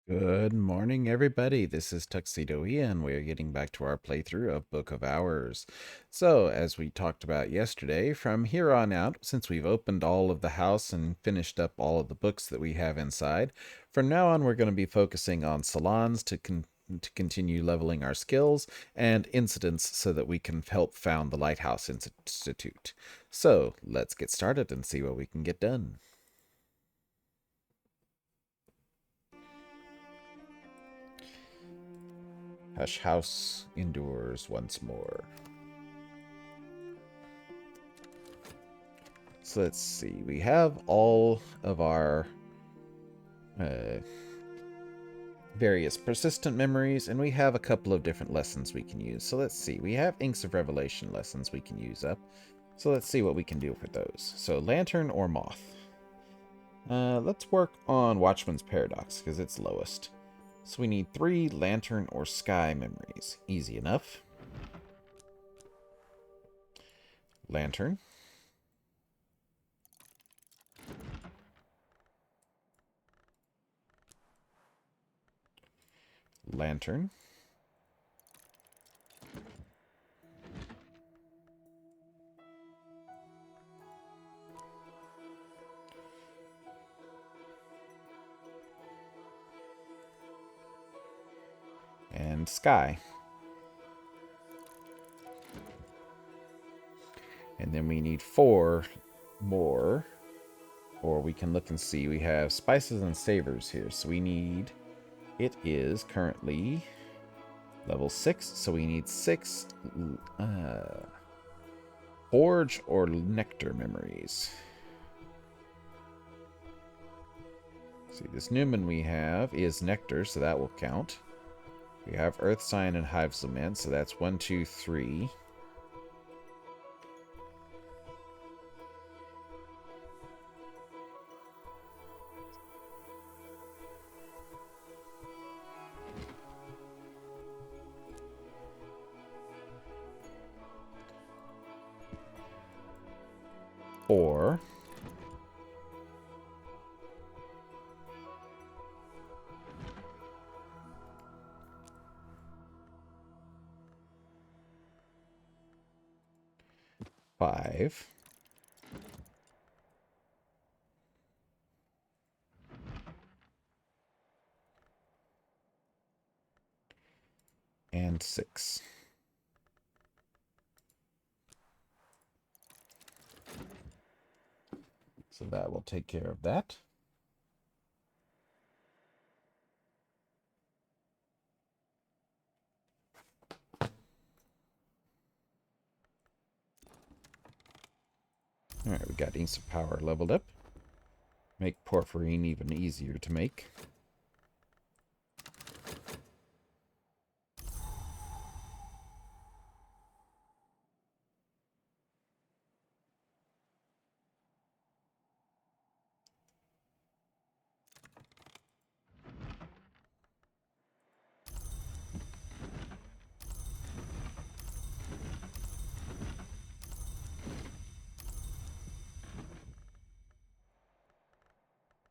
Good morning, everybody. This is Tuxedo and we're getting back to our playthrough of Book of Hours. So, as we talked about yesterday, from here on out, since we've opened all of the house and finished up all of the books that we have inside, from now on we're going to be focusing on salons to continue leveling our skills and incidents so that we can help found the Lighthouse Institute. So, let's get started and see what we can get done. Hush House endures once more. So let's see. We have all of our uh, various persistent memories, and we have a couple of different lessons we can use. So let's see. We have Inks of Revelation lessons we can use up. So let's see what we can do for those. So Lantern or Moth. Let's work on Watchman's Paradox, because it's lowest. So we need 3 Lantern or Sky memories. Easy enough. Lantern. Lantern. And Sky. And then we need 4 more. Or we can look and see. We have spices and savors here. So we need... It is currently level 6. So we need 6 forge or nectar memories. See, this Newman we have is nectar, so that will count. We have earth sign and hive cement, so that's 1, 2, 3. Or 5. And 6. So that will take care of that. Alright, we got Inks of Power leveled up. Make Porphyrin even easier to make.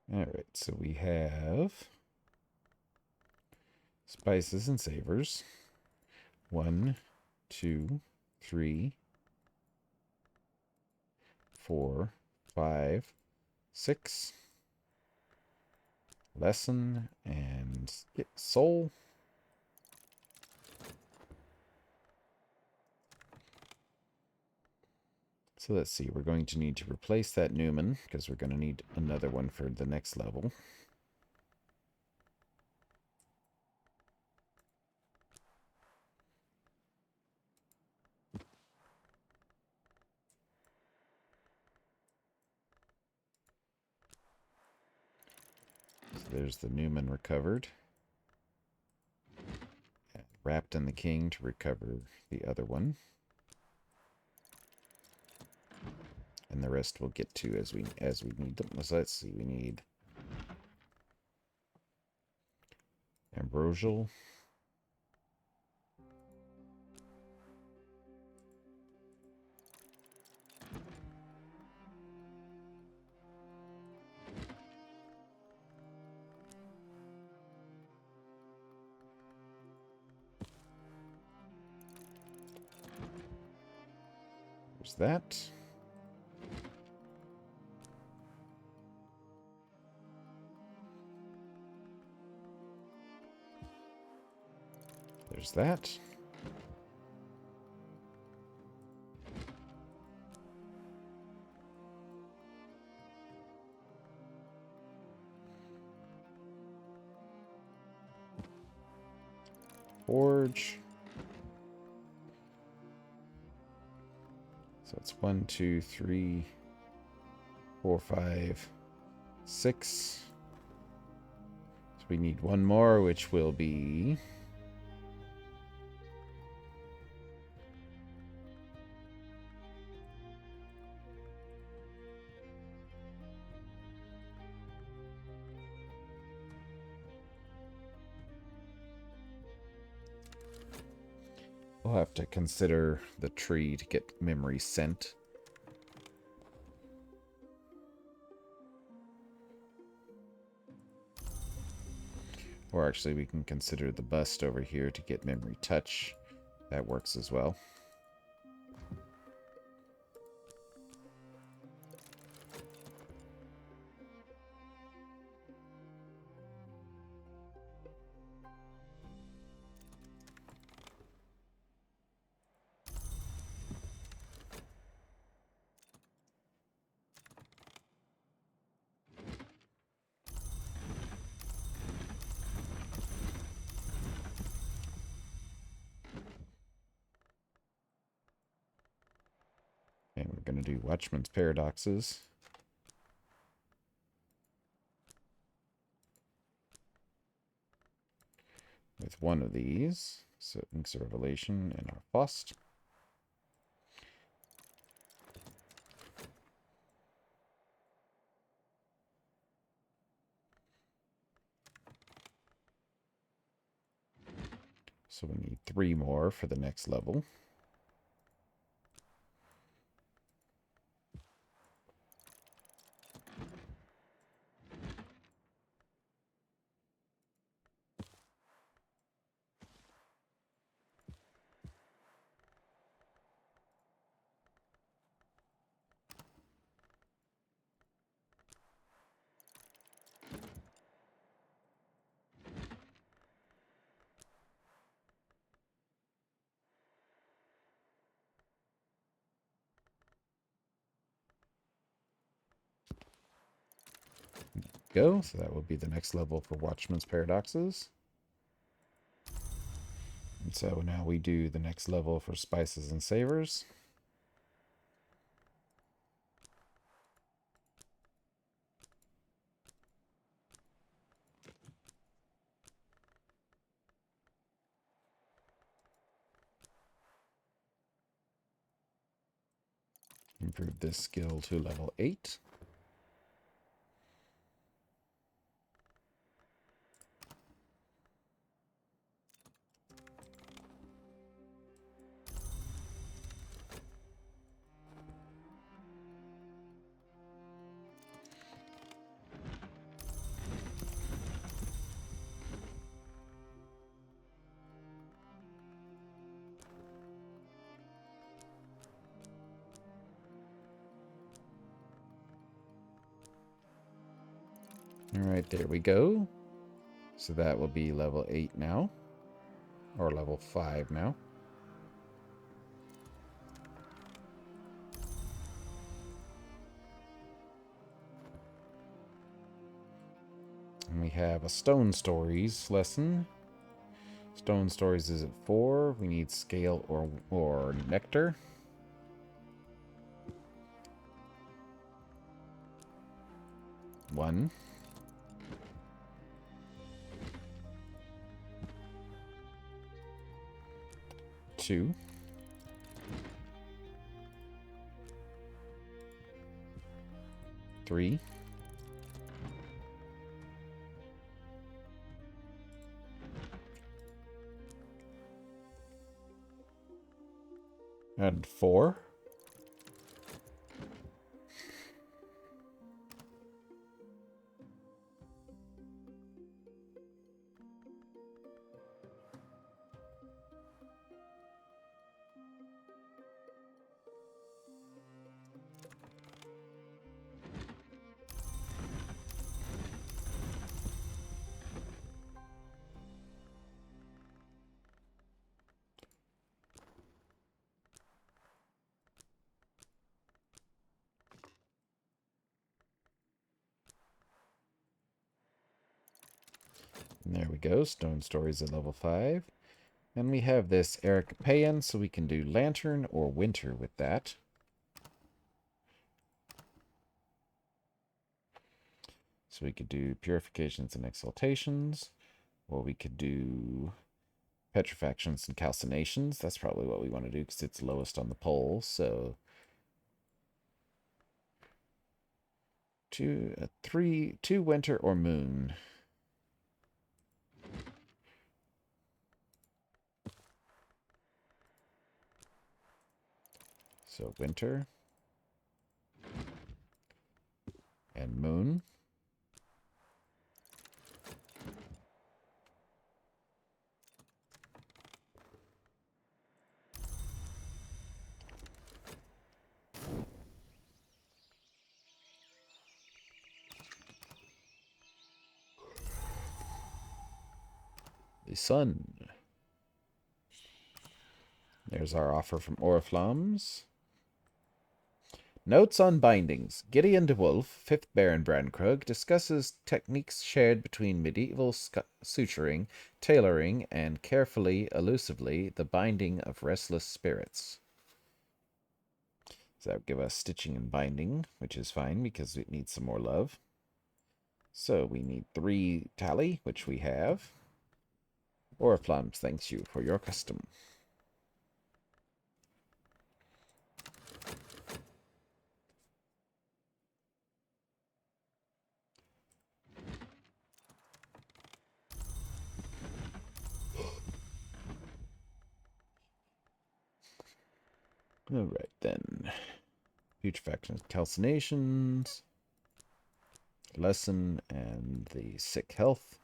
Alright, so we have spices and savors. 1, 2, 3, 4, 5, 6. Lesson and get soul. So let's see, we're going to need to replace that Newman because we're going to need another one for the next level. So there's the Newman recovered. Wrapped in the King to recover the other one. And the rest we'll get to as we need them. So let's see, we need Ambrosial. There's that. There's that. Forge. So it's 1, 2, 3, 4, 5, 6. So we need one more, which will be... We'll have to consider the tree to get memory sent. Or actually, we can consider the bust over here to get memory touch. That works as well. And we're going to do Watchman's Paradoxes. With one of these. So Inks of Revelation and our Faust. So we need 3 more for the next level. Go. So that will be the next level for Watchman's Paradoxes. And so now we do the next level for Spices and Savors. Improve this skill to level 8. All right, there we go. So that will be level 8 now. Or level 5 now. And we have a Stone Stories lesson. Stone Stories is at 4. We need Scale or Nectar. One. 2. 3. 4. And there we go. Stone stories at level 5. And we have this Eric Payan, so we can do lantern or winter with that. So we could do purifications and exaltations, or we could do petrifactions and calcinations. That's probably what we want to do because it's lowest on the pole. So two winter or moon. So winter and moon. The sun. There's our offer from Oriflammes. Notes on Bindings. Gideon de Wolf, 5th Baron Brankrug, discusses techniques shared between medieval suturing, tailoring, and carefully, elusively, the binding of restless spirits. So that would give us stitching and binding, which is fine because it needs some more love. So we need 3 tally, which we have. Oriflammes thanks you for your custom. Alright then. Putrefactions, calcinations, lesson, and the sick health.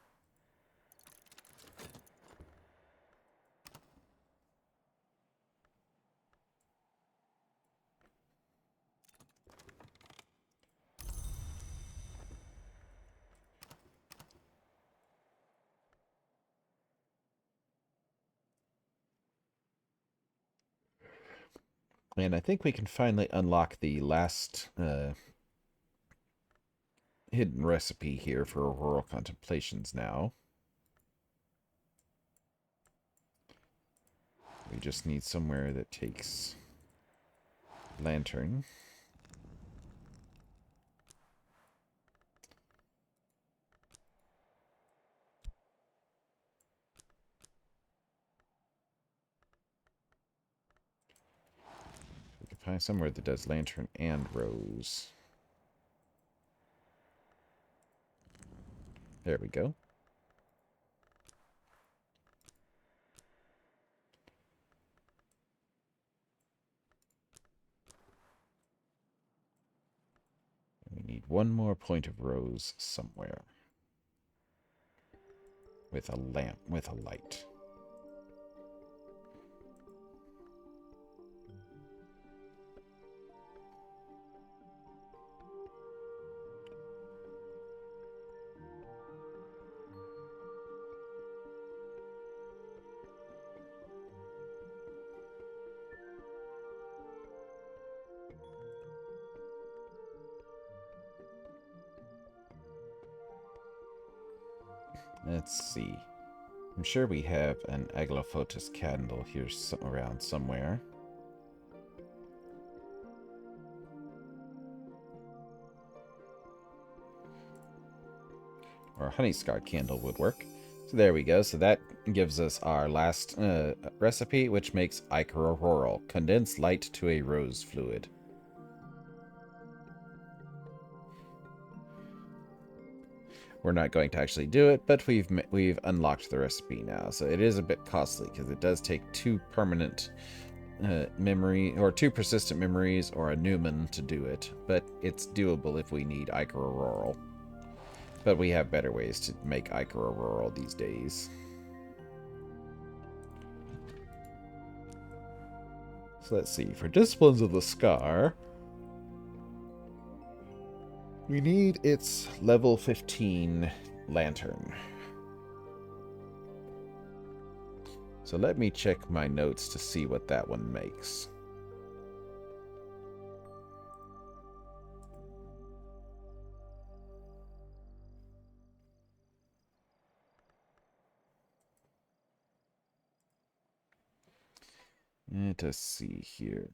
And I think we can finally unlock the last hidden recipe here for Auroral Contemplations now. We just need somewhere that takes lantern. We can find somewhere that does lantern and rose. There we go. We need one more point of rose somewhere. With a lamp, with a light. Let's see. I'm sure we have an Aglofotis candle here around somewhere. Or a honey scar candle would work. So there we go. So that gives us our last recipe, which makes Ichor Condensed light to a rose fluid. We're not going to actually do it, but we've unlocked the recipe now. So it is a bit costly because it does take 2 permanent memory or 2 persistent memories or a Newman to do it, but it's doable if we need Ichor. But we have better ways to make Ichor these days. So let's see. For Disciplines of the Scar, we need its level 15 lantern. So let me check my notes to see what that one makes. Let us see here.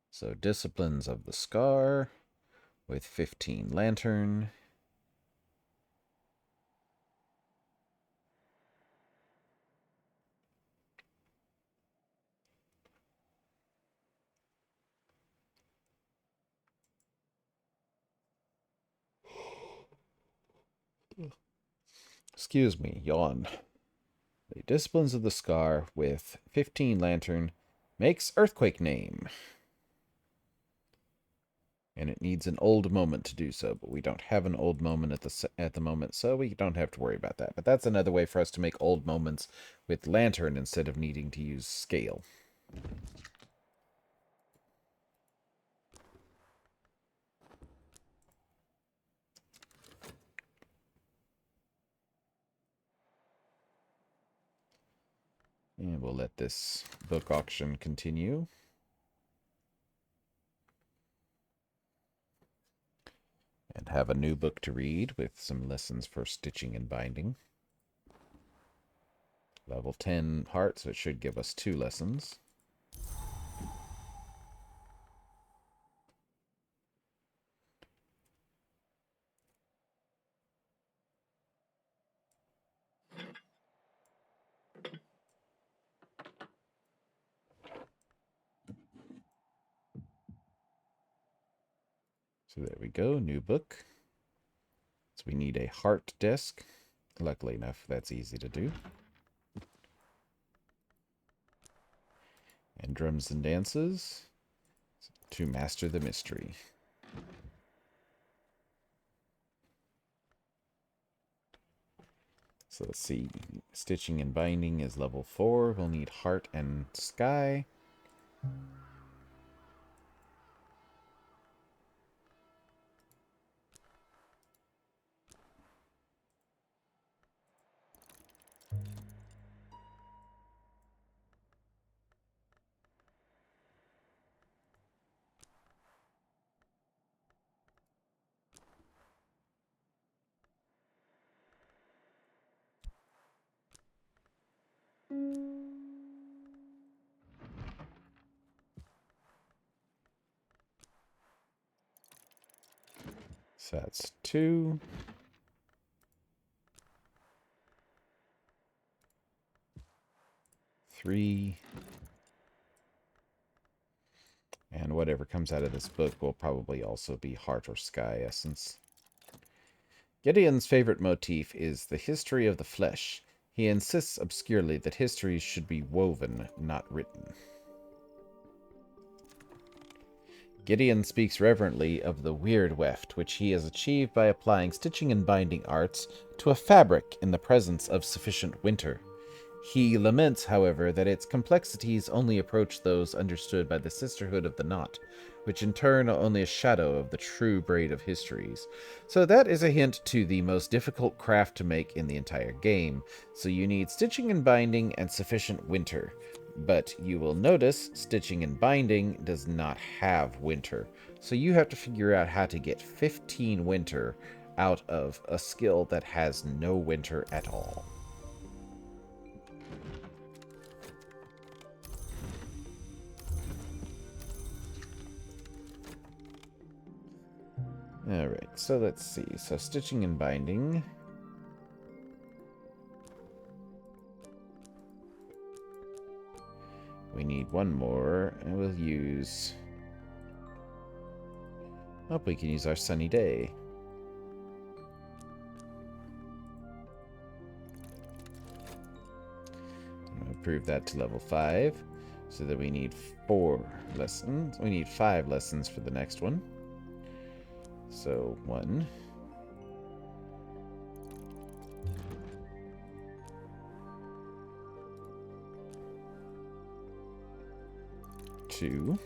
So Disciplines of the Scar with 15 Lantern. Excuse me, yawn. The Disciplines of the Scar with 15 Lantern makes Earthquake name. And it needs an old moment to do so, but we don't have an old moment at the moment, so we don't have to worry about that. But that's another way for us to make old moments with Lantern instead of needing to use Scale. And we'll let this book auction continue. And have a new book to read with some lessons for stitching and binding. Level 10 heart, so it should give us 2 lessons. So there we go, new book. So we need a heart desk. Luckily enough, that's easy to do. And drums and dances to master the mystery. So let's see, stitching and binding is level 4. We'll need heart and sky. So that's 2. 3. And whatever comes out of this book will probably also be heart or sky essence. Gideon's favorite motif is the history of the flesh. He insists obscurely that histories should be woven, not written. Gideon speaks reverently of the weird weft, which he has achieved by applying stitching and binding arts to a fabric in the presence of sufficient winter. He laments, however, that its complexities only approach those understood by the Sisterhood of the Knot, which in turn are only a shadow of the true braid of histories. So that is a hint to the most difficult craft to make in the entire game. So you need stitching and binding and sufficient winter. But you will notice stitching and binding does not have winter. So you have to figure out how to get 15 winter out of a skill that has no winter at all. Alright, so let's see. So stitching and binding. We need one more, and we'll use... Oh, we can use our sunny day. Improve that to level 5, so that we need 4 lessons. We need 5 lessons for the next one. So 1, 2,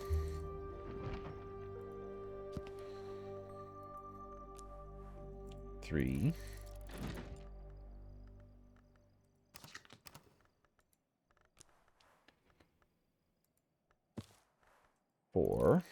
3, 4,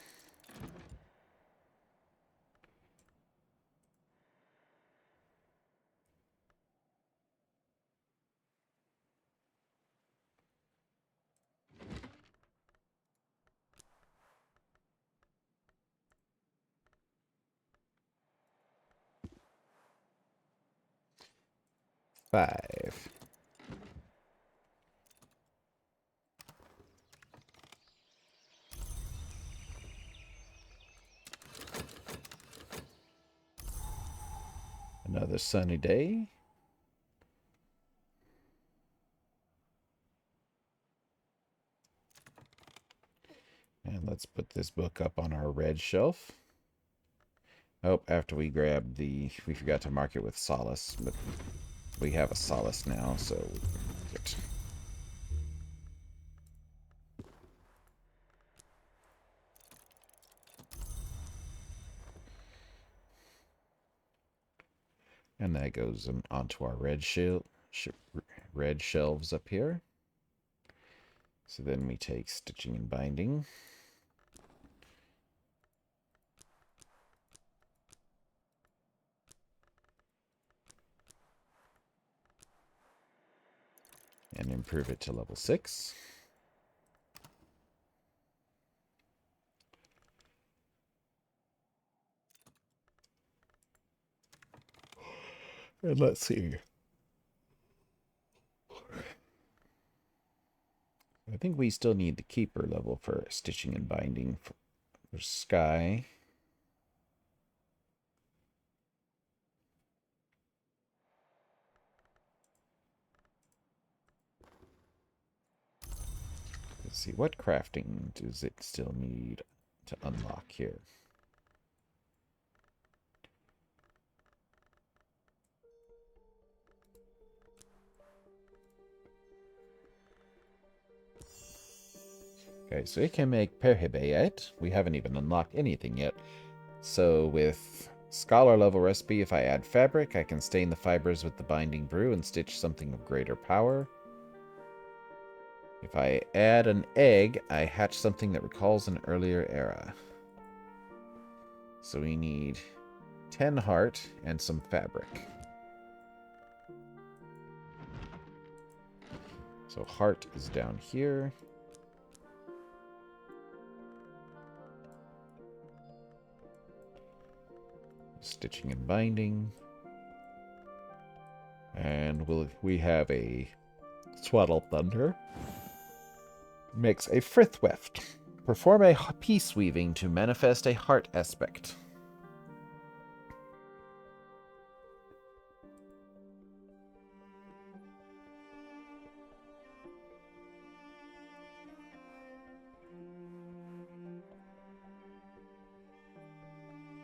5. Another sunny day. And let's put this book up on our red shelf. Oh, after we grab we forgot to mark it with solace, but we have a solace now, so we can mark it. And that goes onto our red shelves up here. So then we take stitching and binding. And improve it to level 6. And let's see. I think we still need the keeper level for stitching and binding for Sky. Let's see, what crafting does it still need to unlock here? Okay, so it can make perhibayet. We haven't even unlocked anything yet. So with scholar level recipe, if I add fabric, I can stain the fibers with the binding brew and stitch something of greater power. If I add an egg, I hatch something that recalls an earlier era. So we need 10 heart and some fabric. So heart is down here. Stitching and binding. And we have a Swaddle Thunder. Makes a Frithweft. Perform a piece weaving to manifest a heart aspect.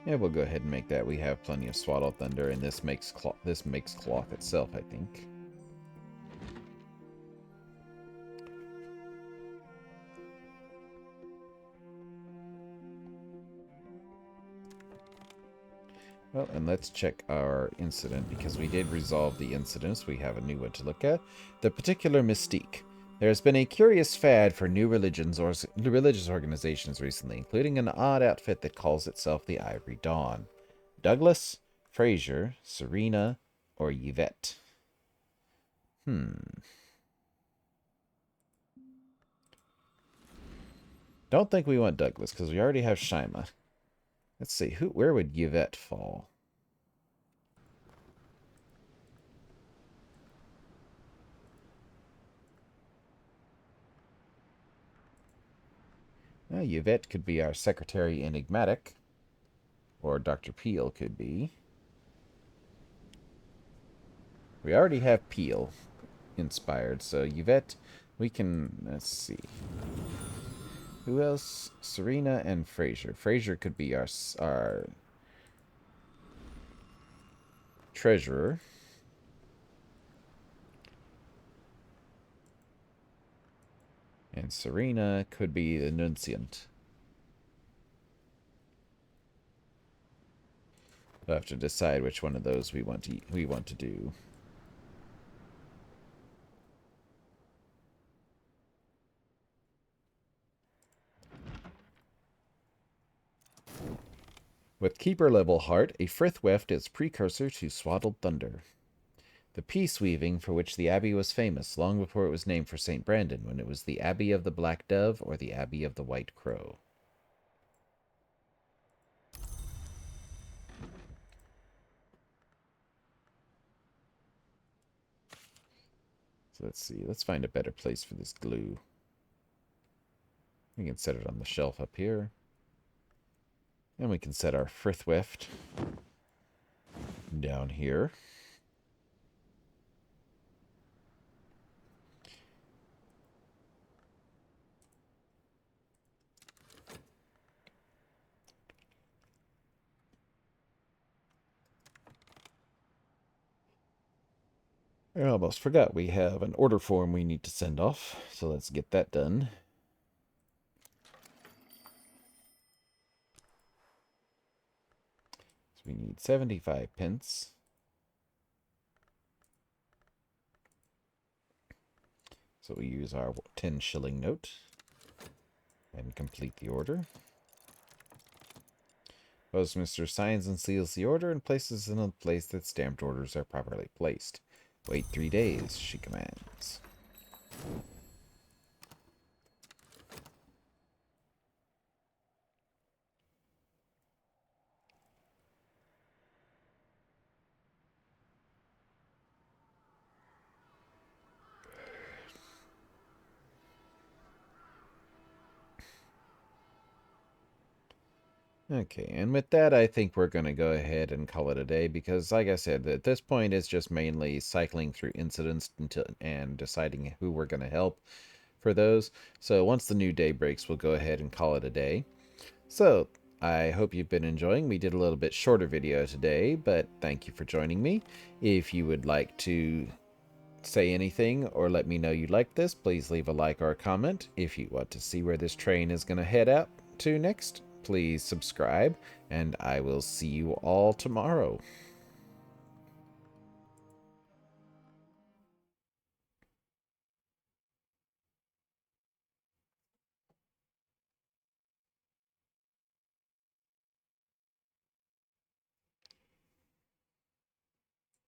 Yeah, we'll go ahead and make that. We have plenty of Swaddle Thunder, and this makes cloth itself, I think. Well, and let's check our incident, because we did resolve the incidents. We have a new one to look at. The particular mystique. There has been a curious fad for new religions or religious organizations recently, including an odd outfit that calls itself the Ivory Dawn. Douglas, Fraser, Serena, or Yvette? Don't think we want Douglas, because we already have Shima. Let's see, where would Yvette fall? Well, Yvette could be our Secretary Enigmatic. Or Dr. Peel could be. We already have Peel inspired, so Yvette, we can, let's see. Who else? Serena and Fraser. Fraser could be our treasurer. And Serena could be the nunciant. We'll have to decide which one of those we want to do. With Keeper level heart, a Frithweft is precursor to Swaddled Thunder. The peace weaving for which the Abbey was famous long before it was named for St. Brandon, when it was the Abbey of the Black Dove or the Abbey of the White Crow. So let's see. Let's find a better place for this glue. We can set it on the shelf up here. And we can set our frithweft down here. I almost forgot we have an order form we need to send off, so let's get that done. So we need 75 pence. So we use our 10 shilling note and complete the order. Postmaster signs and seals the order and places it in a place that stamped orders are properly placed. Wait 3 days, she commands. Okay, and with that, I think we're going to go ahead and call it a day because, like I said, at this point, it's just mainly cycling through incidents and deciding who we're going to help for those. So once the new day breaks, we'll go ahead and call it a day. So I hope you've been enjoying. We did a little bit shorter video today, but thank you for joining me. If you would like to say anything or let me know you like this, please leave a like or a comment. If you want to see where this train is going to head out to next, please subscribe, and I will see you all tomorrow.